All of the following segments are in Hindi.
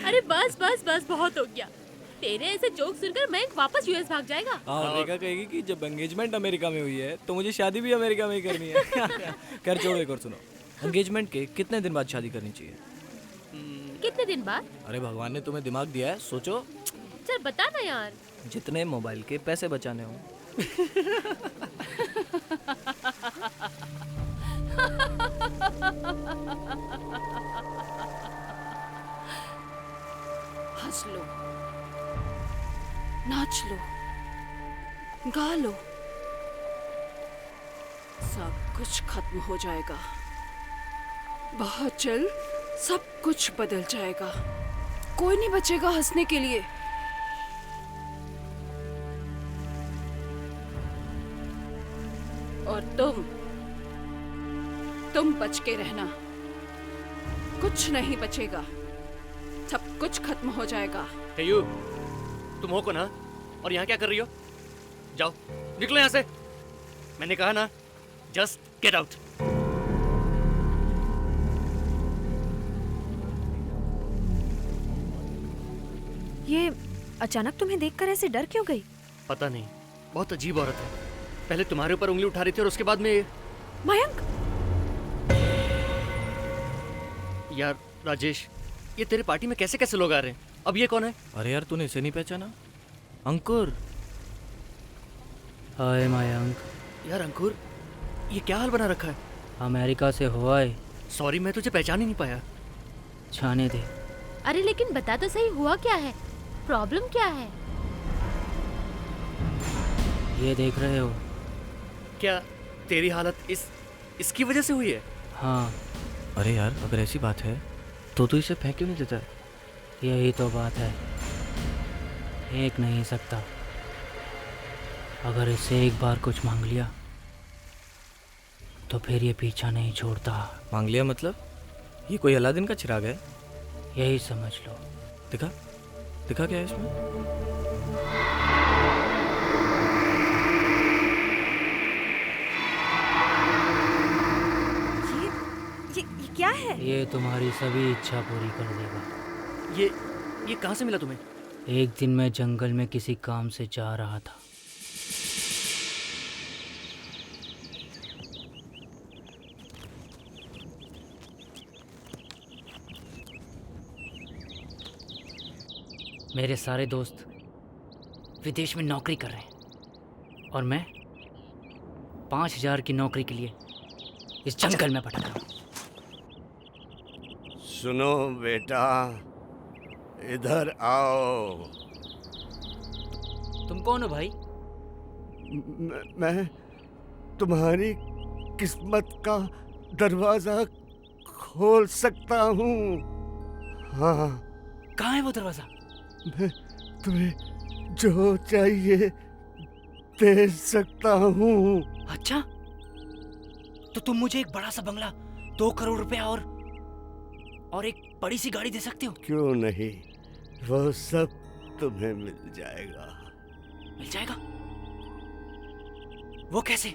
अरे बस बस बस, बहुत हो गया। तेरे ऐसे जोक सुनकर मैं वापस यूएस भाग जाएगा। हाँ, अमेरिका कहेगी कि जब एंगेजमेंट अमेरिका में हुई है तो मुझे शादी भी अमेरिका में ही करनी है। कर छोड़ो, एक और सुनो। एंगेजमेंट के कितने दिन बाद शादी करनी चाहिए? कितने दिन बाद? अरे भगवान ने तुम्हें दिमाग दिया है, सोचो। चल बता ना यार। जितने मोबाइल के पैसे बचाने हो। हंस लो, नाच लो, गा लो, सब कुछ खत्म हो जाएगा। बहुत जल्द सब कुछ बदल जाएगा। कोई नहीं बचेगा हंसने के लिए। और तुम बच के रहना। कुछ नहीं बचेगा, सब कुछ खत्म हो जाएगा। हे यू, तुम हो कौन हा? और यहाँ क्या कर रही हो? जाओ, निकलो यहाँ से। मैंने कहा ना, जस्ट गेट आउट। ये अचानक तुम्हें देखकर ऐसे डर क्यों गई? पता नहीं, बहुत अजीब औरत है। पहले तुम्हारे ऊपर उंगली उठा रही थी और उसके बाद में मयंक, यार राजेश, ये तेरे पार्टी में कैसे कैसे लोग आ रहे हैं? अब ये कौन है? अरे यार, तूने इसे नहीं पहचाना? अंकुर। हाय मयंक, यार अंकुर, ये क्या हाल बना रखा है? अमेरिका से हो आए। सॉरी, मैं तुझे पहचान ही नहीं पाया। छाने दे। अरे लेकिन बता तो सही, हुआ क्या है? प्रॉब्लम क्या है? ये देख रहे हो? क्या तेरी हालत इसकी वजह से हुई है? हाँ। अरे यार, अगर ऐसी बात है तो तू इसे फेंक क्यों नहीं देता? यही तो बात है, फेंक नहीं सकता। अगर इससे एक बार कुछ मांग लिया तो फिर ये पीछा नहीं छोड़ता। मांग लिया मतलब? ये कोई अलादीन का चिराग है? यही समझ लो। दिखा, दिखा क्या है इसमें? ये क्या है? ये तुम्हारी सभी इच्छा पूरी कर देगा। ये कहाँ से मिला तुम्हें? एक दिन मैं जंगल में किसी काम से जा रहा था। मेरे सारे दोस्त विदेश में नौकरी कर रहे हैं और मैं 5,000 की नौकरी के लिए इस जंगल में भटक रहा हूँ। सुनो बेटा, इधर आओ। तुम कौन हो भाई? मैं तुम्हारी किस्मत का दरवाजा खोल सकता हूँ। हाँ, कहाँ है वो दरवाजा? मैं तुम्हें जो चाहिए दे सकता हूँ। अच्छा, तो तुम मुझे एक बड़ा सा बंगला, 2 करोड़ रुपया और एक बड़ी सी गाड़ी दे सकते हो? क्यों नहीं, वो सब तुम्हें मिल जाएगा। मिल जाएगा? वो कैसे?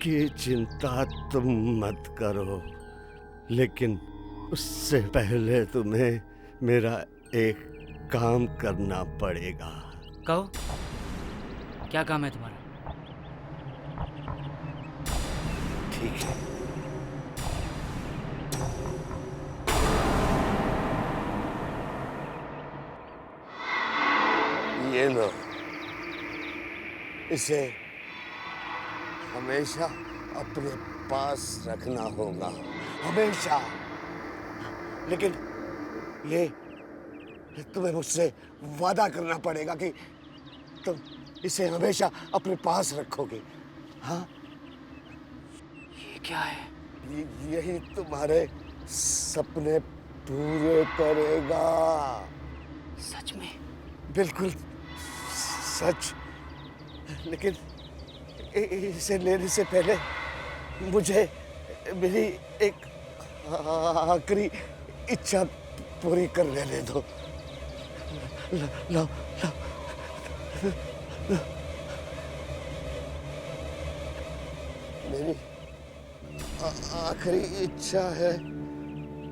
की चिंता तुम मत करो, लेकिन उससे पहले तुम्हें मेरा एक काम करना पड़ेगा। कहो, क्या काम है तुम्हारा? ठीक है, ये लो, इसे हमेशा अपने पास रखना होगा, हमेशा। लेकिन ये तुम्हें मुझसे वादा करना पड़ेगा कि तुम इसे हमेशा अपने पास रखोगे। हाँ? ये क्या है? यही तुम्हारे सपने पूरे करेगा। सच में? बिल्कुल सच। लेकिन इसे लेने से पहले मुझे मेरी एक आखिरी इच्छा पूरी कर लेने दो। लो। मेरी आखिरी इच्छा है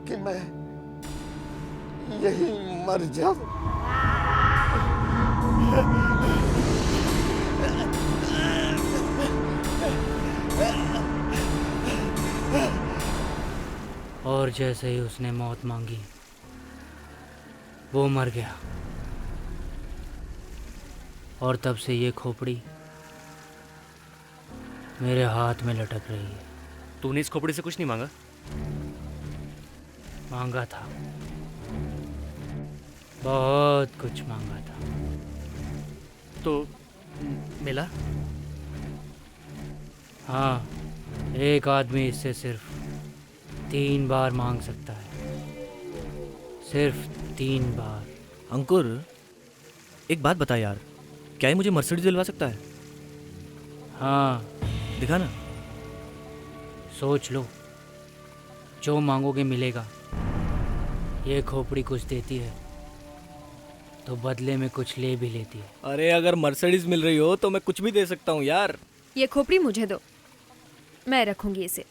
कि मैं यही मर जाओ। और जैसे ही उसने मौत मांगी वो मर गया। और तब से ये खोपड़ी मेरे हाथ में लटक रही है। तूने इस खोपड़ी से कुछ नहीं मांगा? मांगा था, बहुत कुछ मांगा था। तो मिला? हाँ, एक आदमी इससे सिर्फ 3 बार मांग सकता है, सिर्फ 3 बार। अंकुर, एक बात बता यार, क्या ये मुझे मर्सिडीज दिलवा सकता है? हाँ, दिखा ना। सोच लो, जो मांगोगे मिलेगा। ये खोपड़ी कुछ देती है तो बदले में कुछ ले भी लेती है। अरे अगर मर्सिडीज मिल रही हो तो मैं कुछ भी दे सकता हूँ यार। ये खोपड़ी मुझे दो, मैं रखूंगी इसे।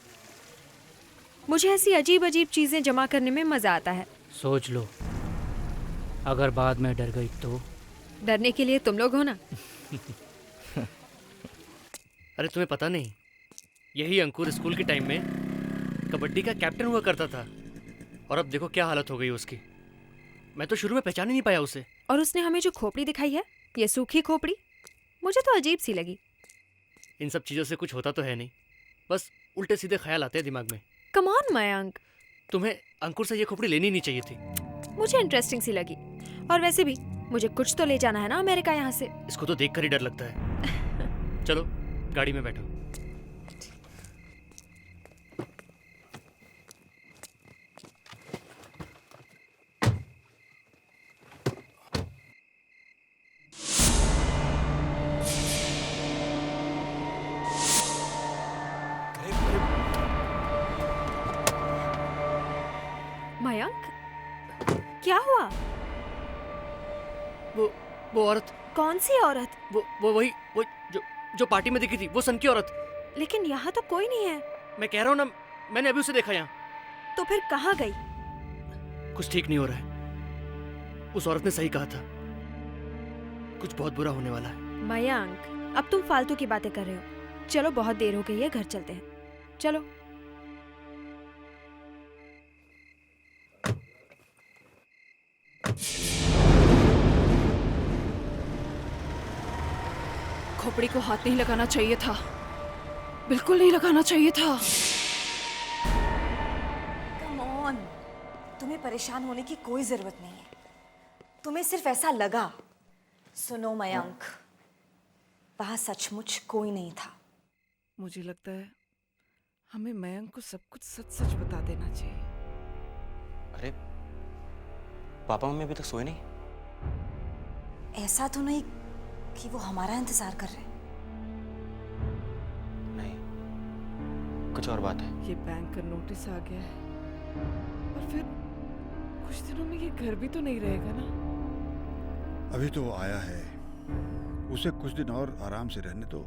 मुझे ऐसी अजीब अजीब चीजें जमा करने में मजा आता है। सोच लो, अगर बाद में डर गई तो? डरने के लिए तुम लोग हो ना। अरे तुम्हें पता नहीं, यही अंकुर स्कूल के टाइम में कबड्डी का कैप्टन हुआ करता था। और अब देखो क्या हालत हो गई उसकी। मैं तो शुरू में पहचान ही नहीं पाया उसे। और उसने हमें जो खोपड़ी दिखाई है, ये सूखी खोपड़ी, मुझे तो अजीब सी लगी। इन सब चीज़ों से कुछ होता तो है नहीं, बस उल्टे सीधे ख्याल आते हैं दिमाग में। कम ऑन मयंक, तुम्हें अंकुर से ये खोपड़ी लेनी नहीं चाहिए थी। मुझे इंटरेस्टिंग सी लगी। और वैसे भी मुझे कुछ तो ले जाना है ना अमेरिका यहाँ से। इसको तो देखकर ही डर लगता है। चलो गाड़ी में बैठो। मयंक, क्या हुआ? वो औरत, कौन सी औरत? वो वही वो जो पार्टी में दिखी थी, वो सन की औरत। लेकिन यहाँ तो कोई नहीं है। मैं कह रहा हूँ ना, मैंने अभी उसे देखा यहाँ। तो फिर कहाँ गई? कुछ ठीक नहीं हो रहा है। उस औरत ने सही कहा था, कुछ बहुत बुरा होने वाला है। मयंक, अब तुम फालतू की बातें कर रहे हो। चलो, बहुत देर हो गई है, घर चलते हैं। चलो। खोपड़ी को हाथ नहीं लगाना चाहिए था, बिल्कुल नहीं लगाना चाहिए था। कम ऑन, तुम्हें परेशान होने की कोई जरूरत नहीं है। तुम्हें सिर्फ ऐसा लगा। सुनो मयंक, वहां सचमुच कोई नहीं था। मुझे लगता है हमें मयंक को सब कुछ सच सच बता देना चाहिए। अरे पापा मम्मी अभी तक सोए नहीं? ऐसा तो नहीं कि वो हमारा इंतजार कर रहे हैं। नहीं, कुछ और बात है। ये बैंक का नोटिस आ गया है और फिर कुछ दिनों में ये घर भी तो नहीं रहेगा ना। अभी तो वो आया है, उसे कुछ दिन और आराम से रहने दो।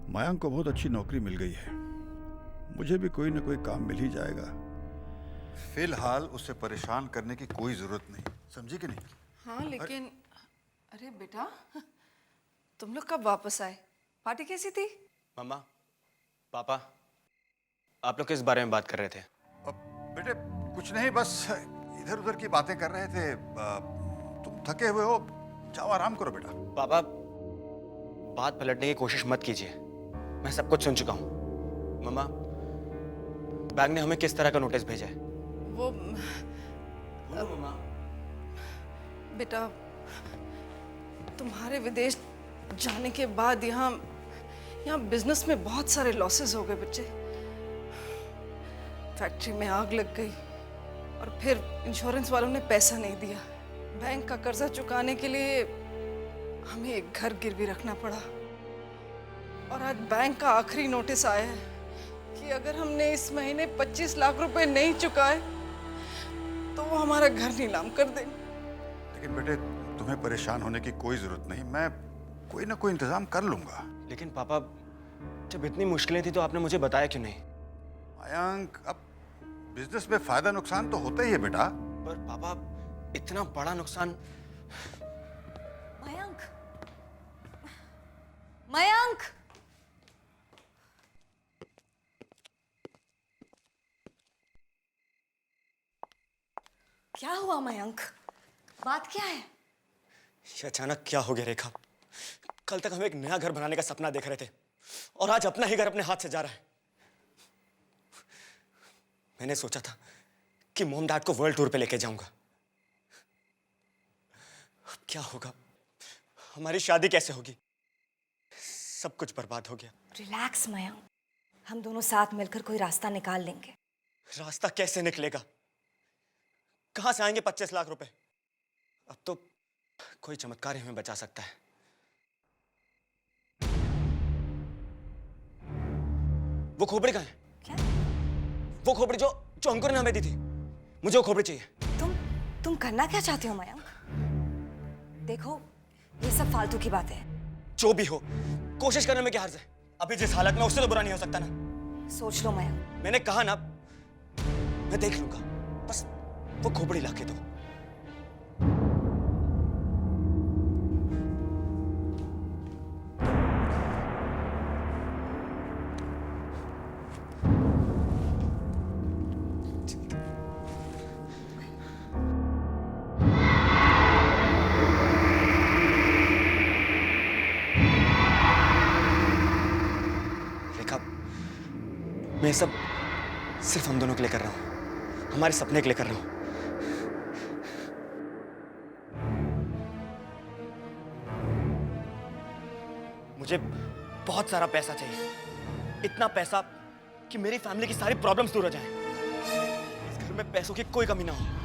मयंक को बहुत अच्छी नौकरी मिल गई है, मुझे भी कोई ना कोई काम मिल ही जाएगा। फिलहाल उसे परेशान करने की कोई जरूरत नहीं, समझी कि नहीं? हाँ लेकिन अरे बेटा, तुम लोग कब वापस आए? पार्टी कैसी थी? मम्मा, पापा, आप लोग किस बारे में बात कर रहे थे? बेटे कुछ नहीं, बस इधर उधर की बातें कर रहे थे। तुम थके हुए हो, जाओ आराम करो बेटा। पापा, बात पलटने की कोशिश मत कीजिए, मैं सब कुछ सुन चुका हूँ। मम्मा, बैंक ने हमें किस तरह का नोटिस भेजा है? वो मम्मा, बेटा, तुम्हारे विदेश जाने के बाद यहाँ बिजनेस में बहुत सारे लॉसेस हो गए बच्चे। फैक्ट्री में आग लग गई और फिर इंश्योरेंस वालों ने पैसा नहीं दिया। बैंक का कर्जा चुकाने के लिए हमें एक घर गिरवी रखना पड़ा। और आज बैंक का आखिरी नोटिस आया है कि अगर हमने इस महीने 25 लाख रुपए नहीं चुकाए तो वो हमारा घर नीलाम कर देंगे। लेकिन बेटे, तुम्हें परेशान होने की कोई जरूरत नहीं, मैं कोई ना कोई इंतजाम कर लूंगा। लेकिन पापा, जब इतनी मुश्किलें थी तो आपने मुझे बताया क्यों नहीं? मयंक, अब बिजनेस में फायदा नुकसान तो होता ही है बेटा। पर पापा, इतना बड़ा नुकसान। मयंक, मयंक, क्या हुआ मयंक? बात क्या है? ये अचानक क्या हो गया रेखा? कल तक हम एक नया घर बनाने का सपना देख रहे थे और आज अपना ही घर अपने हाथ से जा रहा है। मैंने सोचा था कि मॉम डैड को वर्ल्ड टूर पे लेके जाऊंगा। अब क्या होगा? हमारी शादी कैसे होगी? सब कुछ बर्बाद हो गया। रिलैक्स मयंक, हम दोनों साथ मिलकर कोई रास्ता निकाल लेंगे। रास्ता कैसे निकलेगा? कहां से आएंगे 25 लाख रुपए? अब तो कोई चमत्कार ही हमें बचा सकता है। वो खोपड़ी कहाँ है? क्या? वो खोपड़ी जो जो अंकुर ने हमें दी थी। मुझे वो खोपड़ी चाहिए। तुम करना क्या चाहते हो मयंक? देखो, ये सब फालतू की बातें हैं। जो भी हो, कोशिश करने में क्या हर्ज है? अभी जिस हालत में, उससे तो बुरा नहीं हो सकता ना। सोच लो मयंक। मैंने कहा ना, मैं देख लूंगा, बस वो खोपड़ी लाके दो। मैं सब सिर्फ हम दोनों के लिए कर रहा हूं, हमारे सपने के लिए कर रहा हूं। मुझे बहुत सारा पैसा चाहिए, इतना पैसा कि मेरी फैमिली की सारी प्रॉब्लम्स दूर हो जाएं। इस घर में पैसों की कोई कमी ना हो।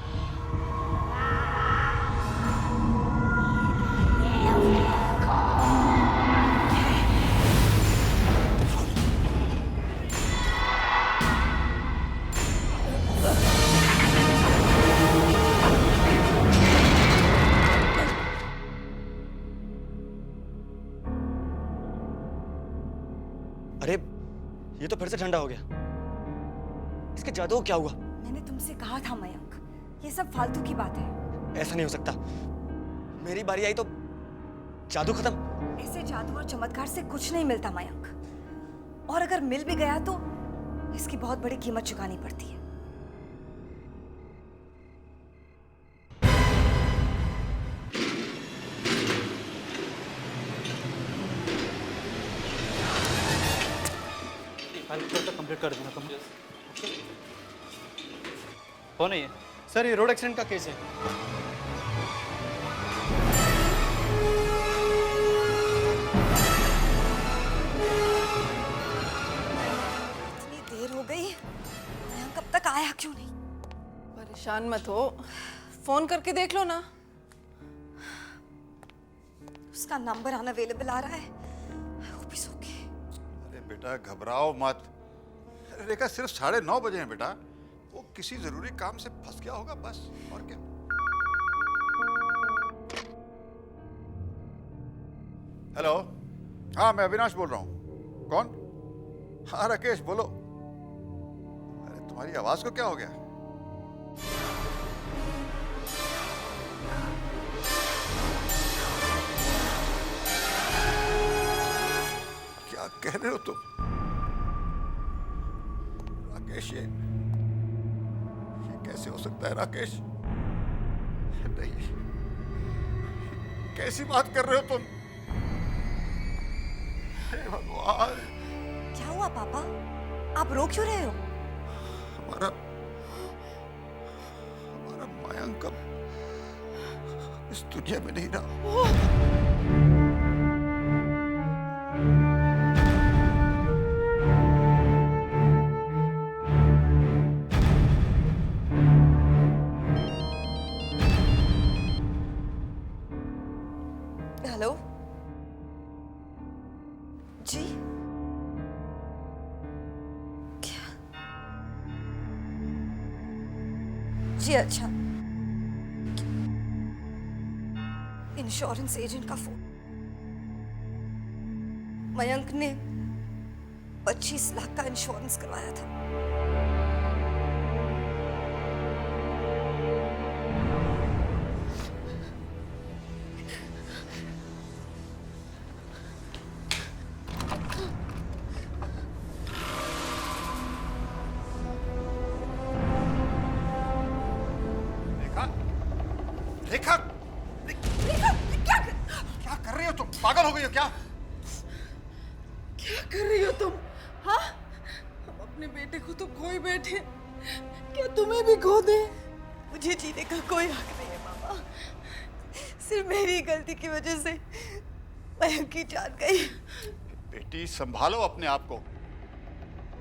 अरे ये तो फिर से ठंडा हो गया। इसके जादू को क्या हुआ? मैंने तुमसे कहा था मयंक, ये सब फालतू की बात है। ऐसा नहीं हो सकता। मेरी बारी आई तो जादू खत्म। ऐसे जादू और चमत्कार से कुछ नहीं मिलता मयंक, और अगर मिल भी गया तो इसकी बहुत बड़ी कीमत चुकानी पड़ती है। कंप्लीट कर दूंगा। कौन है ये? सर, ये रोड एक्सीडेंट का केस है। इतनी देर हो गई, मयंक कब तक आया क्यों नहीं? परेशान मत हो, फोन करके देख लो ना। उसका नंबर अनअवेलेबल आ रहा है। वो भी सो के। अरे बेटा घबराओ मत। अरे रेखा, सिर्फ 9:30 बजे हैं बेटा। वो किसी जरूरी काम से फंस गया होगा बस, और क्या। हेलो, हाँ मैं अविनाश बोल रहा हूँ। कौन? हाँ राकेश बोलो। अरे तुम्हारी आवाज को क्या हो गया? क्या कह रहे हो तुम? राकेश, ये कैसे हो सकता है राकेश? नहीं, कैसी बात कर रहे हो तुम? हे भगवान! क्या हुआ पापा? आप रो क्यों रहे हो? हमारा मयंक अब इस दुनिया में नहीं रहा। हेलो जी, क्या? जी अच्छा, इंश्योरेंस एजेंट का फोन। मयंक ने 25 लाख का इंश्योरेंस करवाया था। रेखा, क्या कर रही हो तुम? पागल हो गई हो क्या? क्या कर रही हो तुम? हाँ, हम अपने बेटे को तो खो ही बैठे, क्या तुम्हें भी खो दे? मुझे जीने का कोई हक नहीं है मामा। सिर्फ मेरी गलती की वजह से मयंक की जान गई। बेटी संभालो अपने आप को।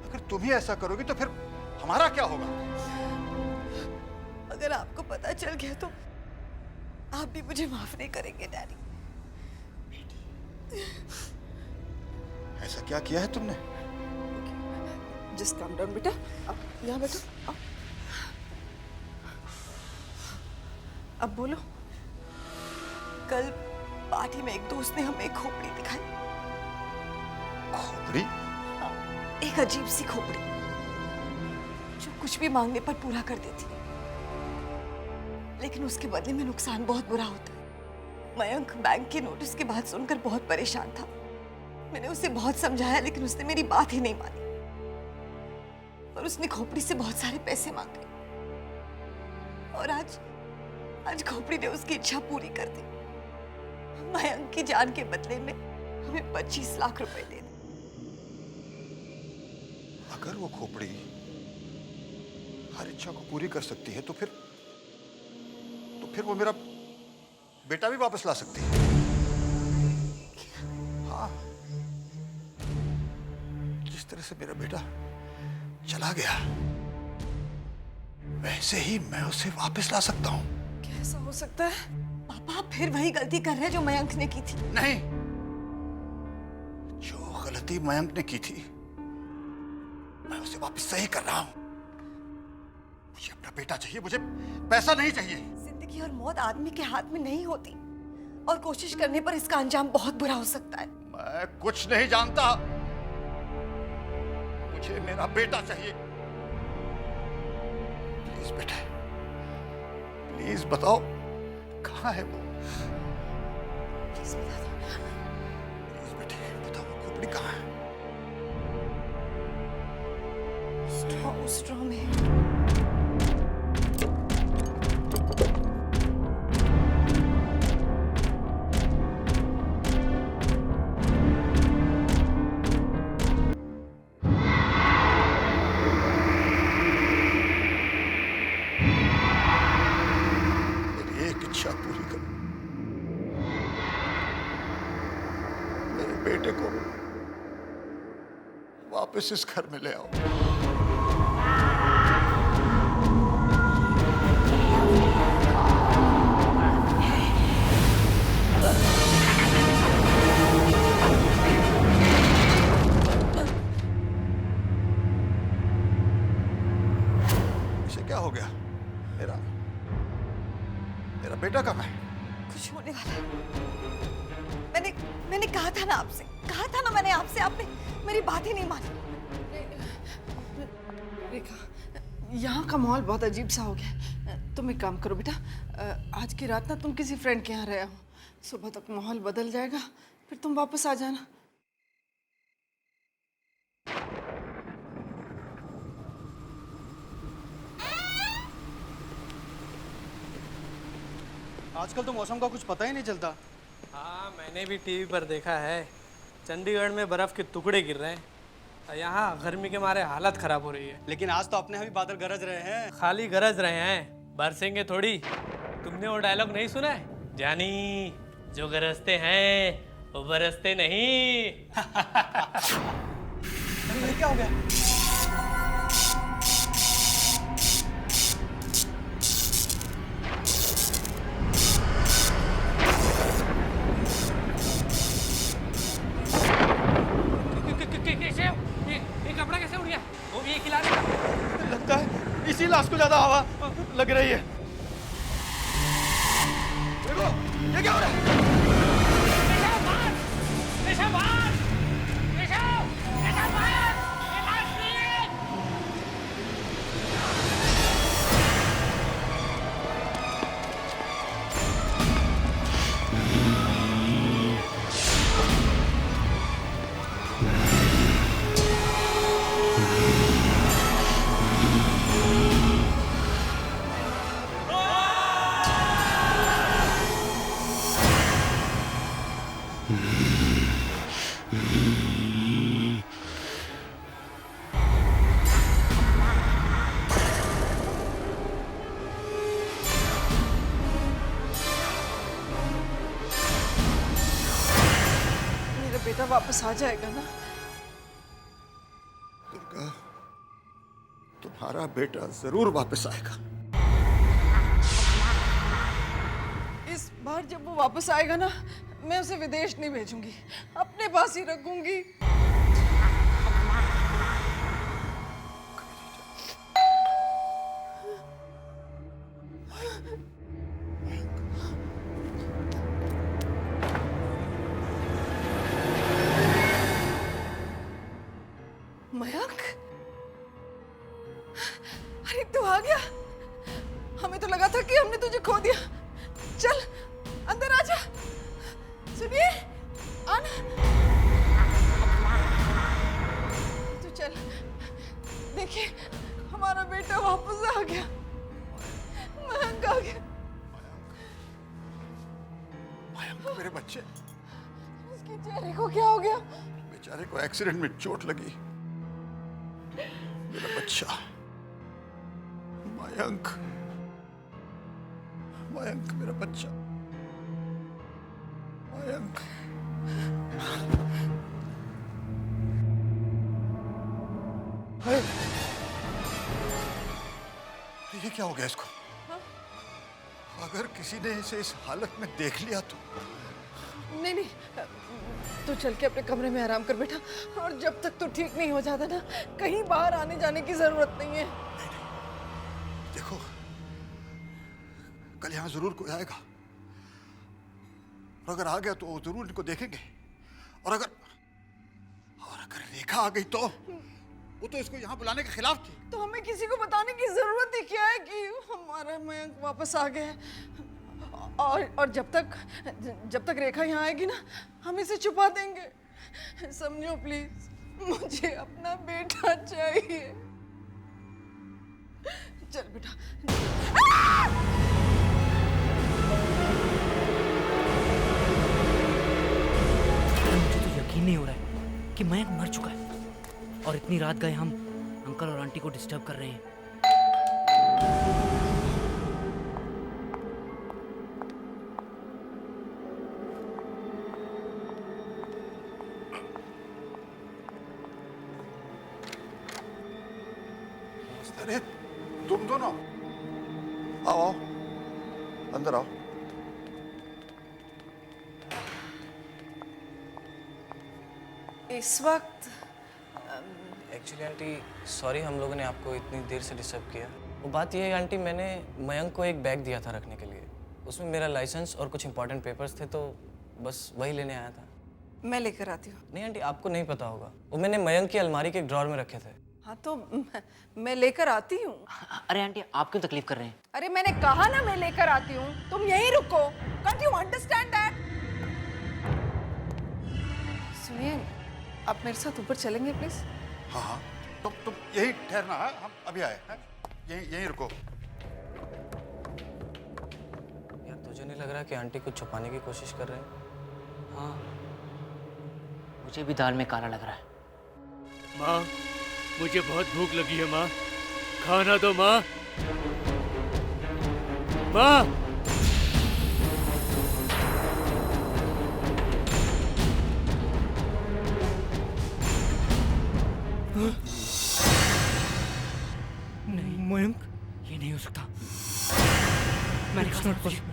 अगर तुम ही ऐसा करोगी तो फिर हमारा क्या होगा? अगर आपको पता चल गया तो आप भी मुझे माफ नहीं करेंगे डैडी। ऐसा क्या किया है तुमने? जस्ट काम डाउन बेटा, अब यहाँ बैठो। अब बोलो। कल पार्टी में एक दोस्त ने हमें एक खोपड़ी दिखाई। खोपड़ी? एक अजीब सी खोपड़ी जो कुछ भी मांगने पर पूरा कर देती है, लेकिन उसके बदले में नुकसान बहुत बुरा होता है। मयंक बैंक के नोटिस की बात सुनकर बहुत परेशान था। मैंने उसे बहुत समझाया लेकिन उसने मेरी बात ही नहीं मानी और उसने खोपड़ी से बहुत सारे पैसे मांगे और आज खोपड़ी ने उसकी इच्छा पूरी कर दी। मयंक की जान के बदले में हमें 25 लाख रुपए देने। अगर वो खोपड़ी हर इच्छा को पूरी कर सकती है तो फिर वो मेरा बेटा भी वापस ला सकती है। हाँ, जिस तरह से मेरा बेटा चला गया वैसे ही मैं उसे वापस ला सकता हूँ। कैसा हो सकता है? पापा आप फिर वही गलती कर रहे हैं जो मयंक ने की थी। नहीं, जो गलती मयंक ने की थी मैं उसे वापस सही कर रहा हूँ। मुझे अपना बेटा चाहिए, मुझे पैसा नहीं चाहिए। जिंदगी और मौत आदमी के हाथ में नहीं होती और कोशिश करने पर इसका अंजाम बहुत बुरा हो सकता है। मैं कुछ नहीं जानता, मुझे मेरा बेटा चाहिए। प्लीज बेटा, प्लीज बताओ कहाँ है वो? प्लीज बता दो। प्लीज बेटे बताओ वो खोपड़ी कहाँ है? स्ट्रॉ में। मेरी एक इच्छा पूरी करो, मेरे बेटे को वापस इस घर में ले आओ। इसे क्या हो गया? मेरा बेटा कहाँ है? कुछ होने वाला है। मैंने कहा था ना आपसे, आपने मेरी बात ही नहीं मानी। रेखा, यहाँ का माहौल बहुत अजीब सा हो गया। तुम एक काम करो बेटा, आज की रात ना तुम किसी फ्रेंड के यहाँ रहे हो, सुबह तक माहौल बदल जाएगा, फिर तुम वापस आ जाना। आजकल तो मौसम का कुछ पता ही नहीं चलता। हाँ, मैंने भी टीवी पर देखा है, चंडीगढ़ में बर्फ के टुकड़े गिर रहे हैं। यहाँ गर्मी के मारे हालत खराब हो रही है। लेकिन आज तो अपने यहाँ भी बादल गरज रहे हैं। खाली गरज रहे हैं, बरसेंगे थोड़ी। तुमने वो डायलॉग नहीं सुना है? जानी जो गरजते हैं वो बरसते नहीं। अरे क्या हो गया? ये कपड़ा कैसे उड़ गया? वो भी एक ही लाश है। लगता है इसी लाश को ज्यादा हवा लग रही है। देखो ये क्या हो रहा है? वापस आ जाएगा ना? दुर्गा, तुम्हारा बेटा जरूर वापस आएगा। इस बार जब वो वापस आएगा ना, मैं उसे विदेश नहीं भेजूंगी, अपने पास ही रखूंगी। मयंक, अरे तू आ गया। हमें तो लगा था कि हमने तुझे खो दिया। चल अंदर आ जा। सुनिए, आना। तू चल, देखिए हमारा बेटा वापस आ गया। मयंक आ गया। मयंक मेरे बच्चे। उसके चेहरे को क्या हो गया? बेचारे को एक्सीडेंट में चोट लगी। मेरा बच्चा मयंक, मयंक मेरा बच्चा मयंक। ये क्या हो गया इसको? अगर किसी ने इसे इस हालत में देख लिया तो? नहीं नहीं, तू चल के अपने कमरे में आराम कर बेटा, और जब तक तू ठीक नहीं हो जाता ना, कहीं बाहर आने जाने की जरूरत नहीं है। देखो, कल यहाँ जरूर कोई आएगा, और अगर आ गया तो जरूर इनको देखेंगे, और अगर रेखा आ गई तो वो तो इसको यहाँ बुलाने के खिलाफ थी। तो हमें किसी को बताने की जरूरत ही क्या है कि हमारा मयंक वापस आ गया है। और जब तक रेखा यहाँ आएगी ना, हम इसे छुपा देंगे। समझो प्लीज, मुझे अपना बेटा चाहिए। चल बेटा। मुझे तो यकीन नहीं हो रहा है कि मयंक मर चुका है, और इतनी रात गए हम अंकल और आंटी को डिस्टर्ब कर रहे हैं। अरे तुम दोनों आओ, अंदर आओ। इस वक्त एक्चुअली आंटी सॉरी, हम लोगों ने आपको इतनी देर से डिस्टर्ब किया। वो बात ये है आंटी, मैंने मयंक को एक बैग दिया था रखने के लिए। उसमें मेरा लाइसेंस और कुछ इंपॉर्टेंट पेपर्स थे, तो बस वही लेने आया था। मैं लेकर आती हूँ। नहीं आंटी, आपको नहीं पता होगा, वो मैंने मयंक की अलमारी के एक ड्रॉर में रखे थे। हाँ तो मैं लेकर आती हूँ। अरे आंटी, आप क्यों तकलीफ कर रहे हैं? अरे मैंने कहा ना मैं लेकर आती हूँ, तुम यहीं रुको। Can't you understand that? सुनिए, आप मेरे साथ ऊपर चलेंगे प्लीज? हाँ हाँ, तुम यही ठहरना है, हम अभी आए हैं। यहीं रुको। यार तुझे नहीं लग रहा कि आंटी कुछ छुपाने की कोशिश कर रहे हैं? हाँ, मुझे भी दाल में काला लग रहा है। माँ, मुझे बहुत भूख लगी है माँ, खाना दो माँ। माँ, नहीं मयंक, ये नहीं हो सकता। मैंने कहा नॉट पॉसिबल।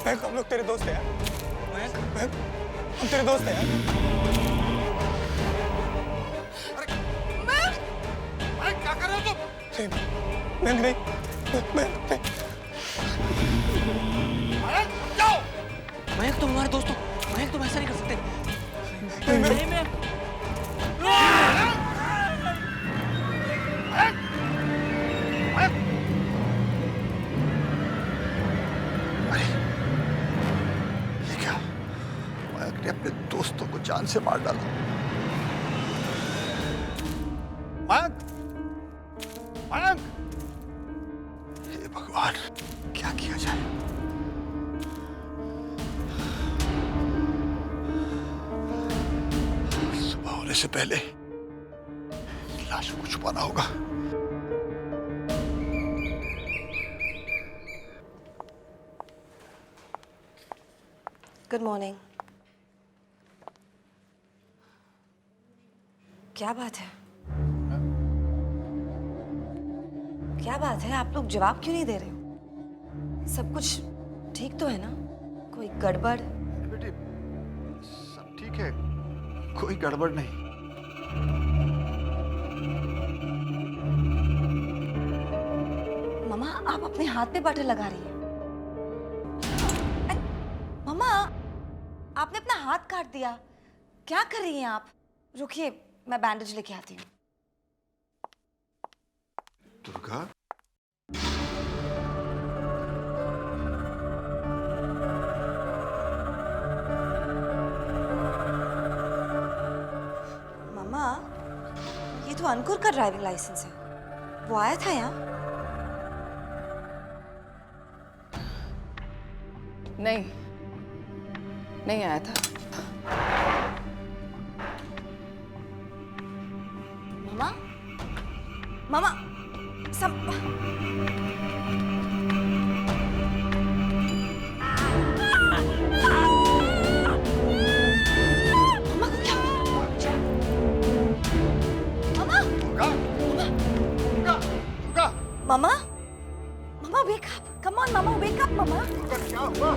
मयंक, हम लोग तेरे दोस्त हैं यार। मयंक, हम तेरे दोस्त हैं यार। मयंक, क्या कर रहे हो तुम? मयंक नहीं, मयंक नहीं। मयंक, जाओ। मयंक तुम हमारे दोस्त हो, मयंक तुम ऐसा नहीं कर सकते। नहीं, मैं ये क्या? मयंक ने अपने दोस्तों को जान से मार डाला। मयंक, मयंक, हे भगवान, क्या किया जाए? जाने से पहले लाशों को छुपाना होगा। Good morning. क्या बात है? क्या बात है? आप लोग जवाब क्यों नहीं दे रहे हो? सब कुछ ठीक तो है ना? कोई गड़बड़? बेटी सब ठीक है, कोई गड़बड़ नहीं। मम्मा, आप अपने हाथ पे बटर लगा रही हैं। मम्मा, आपने अपना हाथ काट दिया। क्या कर रही हैं आप? रुकिए, मैं बैंडेज लेके आती हूँ। दुर्गा, मम्मा, ये तो अंकुर का ड्राइविंग लाइसेंस है। वो आया था यहाँ? नहीं, नहीं आया था। मम्मा, मम्मा, सब मम्मा को क्या? मम्मा, मम्मा, मम्मा wake up! Come on, mamma wake up, मम्मा। क्या हुआ?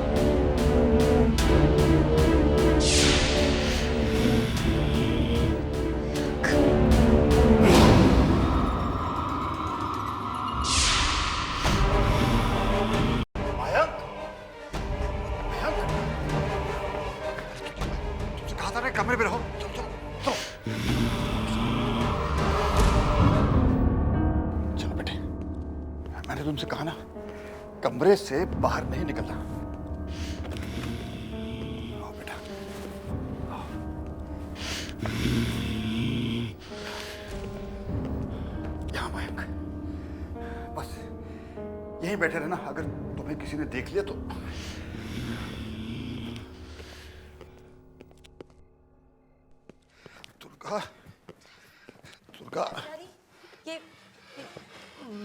कमरे में रहो। चलो चलो चलो चलो बेटे, मैंने तुमसे कहा ना, कमरे से बाहर नहीं निकलना। आओ बेटा, आओ। यहाँ मयंक, बस यहीं बैठे रहना। अगर तुम्हें किसी ने देख लिया तो दुर्गा, दुर्गा, ये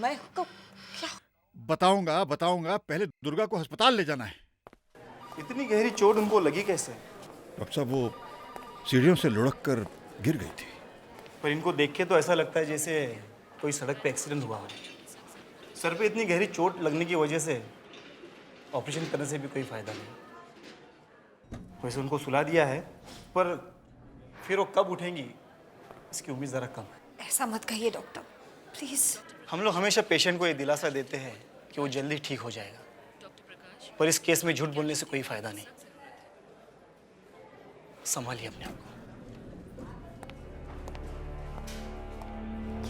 मैं को क्या? बताऊंगा बताऊंगा, पहले दुर्गा को अस्पताल ले जाना है। इतनी गहरी चोट उनको लगी कैसे? डॉक्टर साहब, वो सीढ़ियों से लुढ़क कर गिर गई थी। पर इनको देख के तो ऐसा लगता है जैसे कोई सड़क पे एक्सीडेंट हुआ हो। सर पे इतनी गहरी चोट लगने की वजह से ऑपरेशन करने से भी कोई फायदा नहीं। वैसे उनको सुला दिया है, पर फिर वो कब उठेंगी इसकी उम्मीद ज़रा कम है। ऐसा मत कहिए डॉक्टर, प्लीज। हम लोग हमेशा पेशेंट को ये दिलासा देते हैं कि वो जल्दी ठीक हो जाएगा, पर इस केस में झूठ बोलने से कोई फायदा नहीं। संभालिए अपने आप को।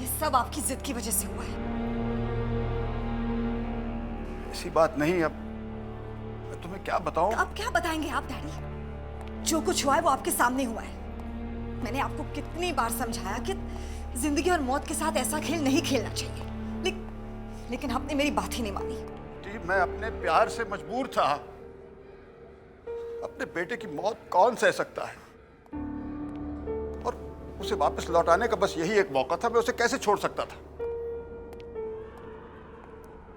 ये सब आपकी जिद की वजह से हुआ है। ऐसी बात नहीं। अब मैं तुम्हें क्या बताऊं? अब क्या बताएंगे आप डैडी? जो कुछ हुआ है वो आपके सामने हुआ है। मैंने आपको कितनी बार समझाया कि जिंदगी और मौत के साथ ऐसा खेल नहीं खेलना चाहिए, लेकिन आपने मेरी बात ही नहीं मानी। जी, मैं अपने प्यार से मजबूर था। अपने बेटे की मौत कौन सह सकता है? और उसे वापस लौटाने का बस यही एक मौका था। मैं उसे कैसे छोड़ सकता था?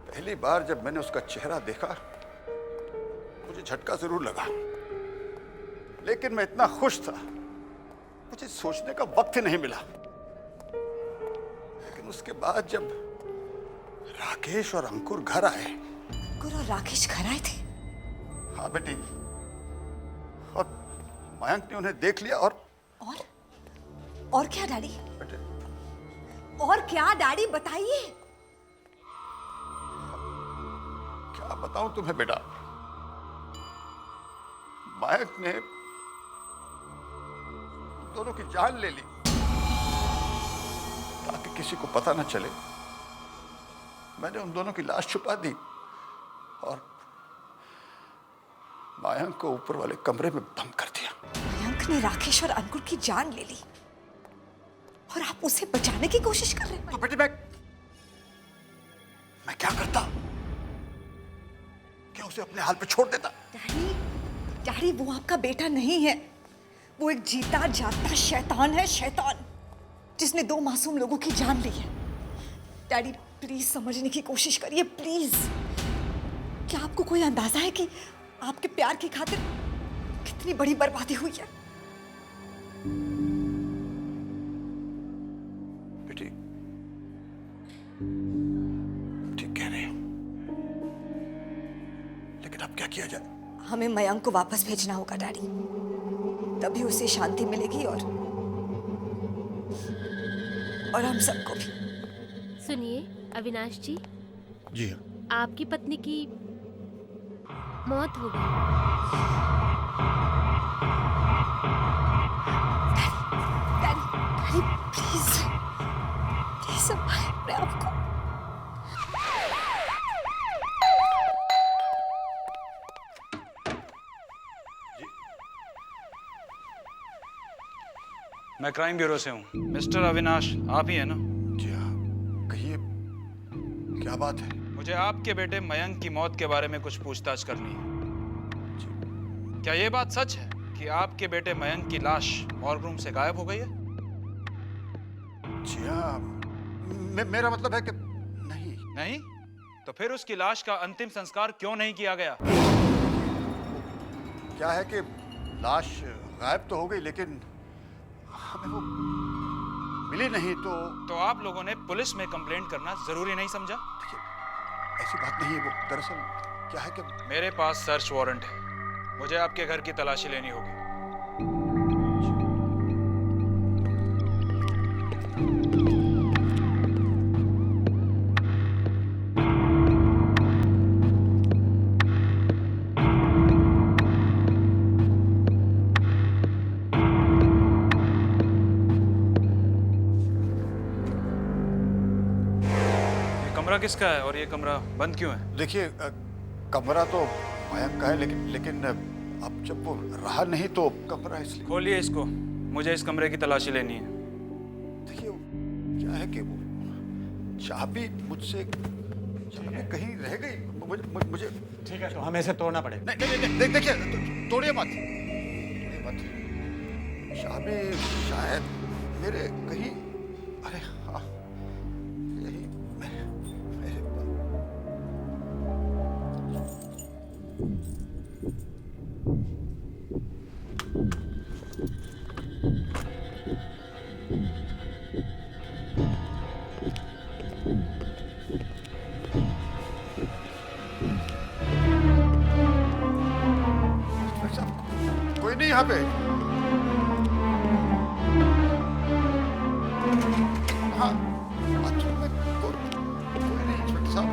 पहली बार जब मैंने उसका चेहरा देखा, मुझे झटका जरूर लगा, लेकिन मैं इतना खुश था, मुझे सोचने का वक्त ही नहीं मिला। लेकिन उसके बाद जब राकेश और अंकुर घर आए। अंकुर और राकेश घर आए थे? हाँ बेटी, और मयंक ने उन्हें देख लिया। और क्या डैडी? बेटे, और क्या डैडी, बताइए। क्या बताऊं तुम्हें बेटा? मयंक ने दोनों की जान ले ली ताकि किसी को पता न चले। मैंने उन दोनों की लाश छुपा दी और मयंक को ऊपर वाले कमरे में बंद कर दिया। मयंक ने राकेश और अंकुर की जान ले ली और आप उसे बचाने की कोशिश कर रहे हैं? तो बेटी, मैं क्या करता? क्या उसे अपने हाल पे छोड़ देता? डैडी, वो आपका बेटा नहीं है। वो एक जीता जागता शैतान है, शैतान जिसने 2 मासूम लोगों की जान ली है। डैडी प्लीज समझने की कोशिश करिए, प्लीज। क्या आपको कोई अंदाजा है कि आपके प्यार की खातिर कितनी बड़ी बर्बादी हुई है? बेटी ठीक कह रहे हो, लेकिन अब क्या किया जाए? हमें मयंक को वापस भेजना होगा डैडी, तभी उसे शांति मिलेगी और हम सबको भी। सुनिए अविनाश जी, जी हाँ। आपकी पत्नी की मौत हो गई। डैडी प्लीज प्लीज संभालिए अपने आप को। मैं क्राइम ब्यूरो से हूँ। मिस्टर अविनाश आप ही है ना? जी हाँ, कहिए क्या बात है? मुझे आपके बेटे मयंक की मौत के बारे में कुछ पूछताछ करनी है। क्या ये बात सच है कि आपके बेटे मयंक की लाश मॉर्ग रूम से गायब हो गई है? जी हाँ, मेरा मतलब है कि नहीं। नहीं? तो फिर उसकी लाश का अंतिम संस्कार क्यों नहीं किया गया? क्या है कि लाश गायब तो हो गई, लेकिन हमें वो मिली नहीं। तो आप लोगों ने पुलिस में कंप्लेंट करना जरूरी नहीं समझा? ऐसी बात नहीं है। वो दरअसल क्या है कि मेरे पास सर्च वारंट है, मुझे आपके घर की तलाशी लेनी होगी। कमरा किसका है और ये कमरा बंद क्यों है? देखिए, कमरा तो मयंक का है, लेकिन अब जब वो रहा नहीं तो कमरा इसलिए। खोलिए इसको, मुझे इस कमरे की तलाशी लेनी है। देखिए क्या है कि वो चाबी मुझसे कहीं रह गई। मुझे ठीक है, तो हमें इसे तोड़ना पड़ेगा। नहीं, देखिए तोड़िए मत। चाबी शायद मेरे कहीं, अरे हाँ यही मेरे कोई नहीं यहाँ पे। हाँ, बाथरूम में कोई नहीं इंस्पेक्टर साहब।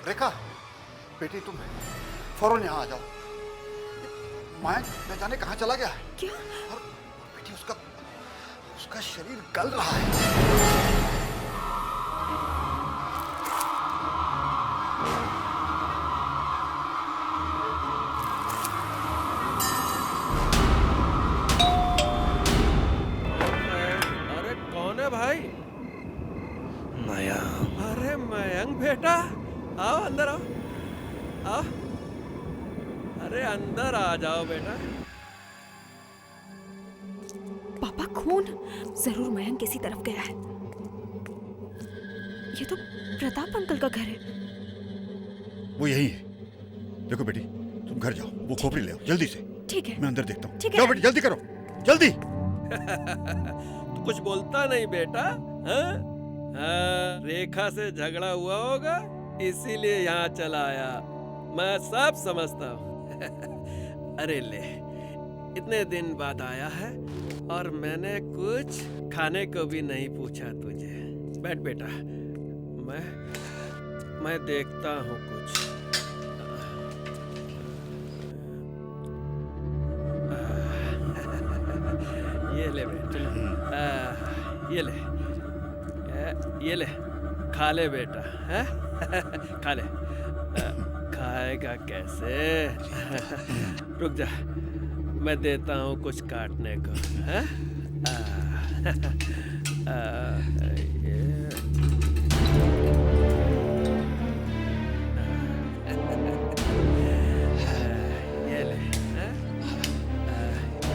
रेखा, बेटी तुम फौरन यहाँ आ जाओ। मयंक न जाने कहाँ चला गया है। क्या? और बेटी उसका शरीर गल रहा है। अरे कौन है भाई? मयंक। अरे मयंक बेटा, आओ अंदर आओ, आओ। अरे अंदर आ जाओ बेटा। पापा खून जरूर मयंक किसी तरफ गया है। ये तो प्रताप अंकल का घर है। वो यही है। देखो बेटी, तुम घर जाओ, वो खोपड़ी ले आओ जल्दी से। ठीक है, मैं अंदर देखता हूँ। ठीक है। जाओ बेटी, जल्दी करो, जल्दी। तू कुछ बोलता नहीं बेटा? हाँ? हाँ, रेखा से झगड़ा हुआ होगा इसीलिए यहाँ चला आया। मैं सब समझता हूँ। अरे ले, इतने दिन बाद आया है और मैंने कुछ खाने को भी नहीं पूछा तुझे। बैठ बेटा, मैं देखता हूँ कुछ। ले बेटा, ये ले, खा ले बेटा, है? खा ले। खाएगा कैसे? रुक जा, मैं देता हूँ कुछ काटने को, है?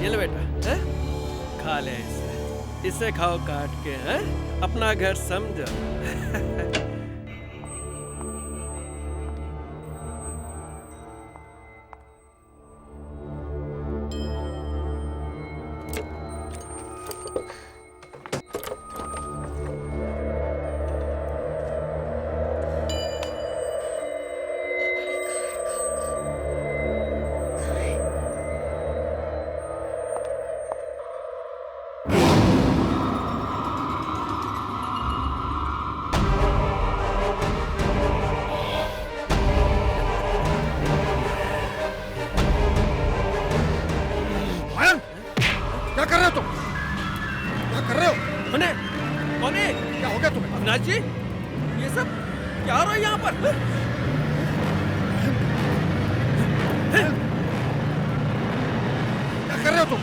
ये ले बेटा, हैं? खा ले इसे खाओ काट के, हैं? अपना घर समझो। जी, ये सब क्या हो रहा है यहाँ पर? क्या कर रहे हो तुम?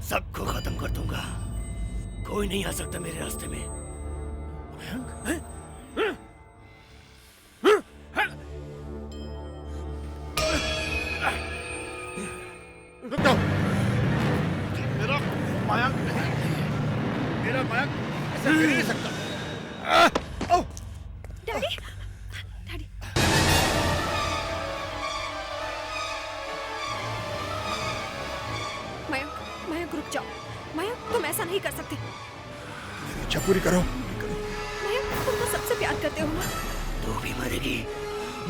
सबको खत्म कर दूंगा, कोई नहीं आ सकता मेरे रास्ते में। रुक जाओ, मेरा मयंक ऐसे गिर नहीं सकता। Daddy, daddy. मयंक रुक जाओ। मयंक तुम ऐसा नहीं कर सकते। इच्छा पूरी करो। मयंक तुम तो सबसे प्यार करते हो ना। तू भी मरेगी,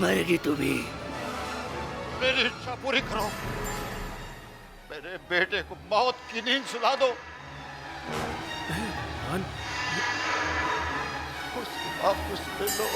मरेगी तू भी। मेरी इच्छा पूरी करो, मेरे बेटे को मौत की नींद सुला दो। वापस ले लो।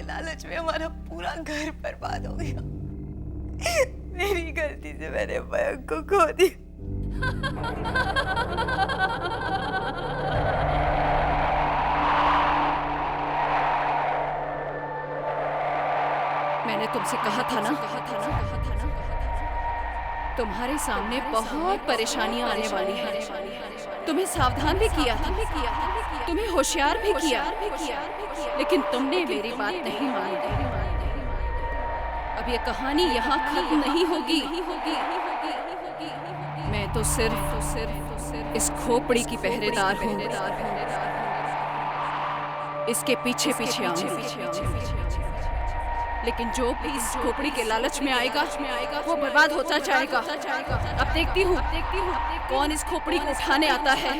लालच में हमारा पूरा घर बर्बाद हो गया। मेरी गलती से मैंने मयंक को खो दिया। मैंने तुमसे कहा था ना, तुम्हारे सामने बहुत परेशानियां आने वाली हैं। तुम्हें सावधान भी किया था, तुम्हें होशियार भी किया, लेकिन तुमने मेरी बात नहीं मानी। अब ये कहानी यहाँ खत्म नहीं होगी। मैं तो सिर्फ इस खोपड़ी की पहरेदार हूँ। इसके पीछे पीछे आऊंगी, लेकिन जो भी इस खोपड़ी के लालच में आएगा वो बर्बाद होता जाएगा। अब देखती हूँ कौन इस खोपड़ी को उठाने आता है।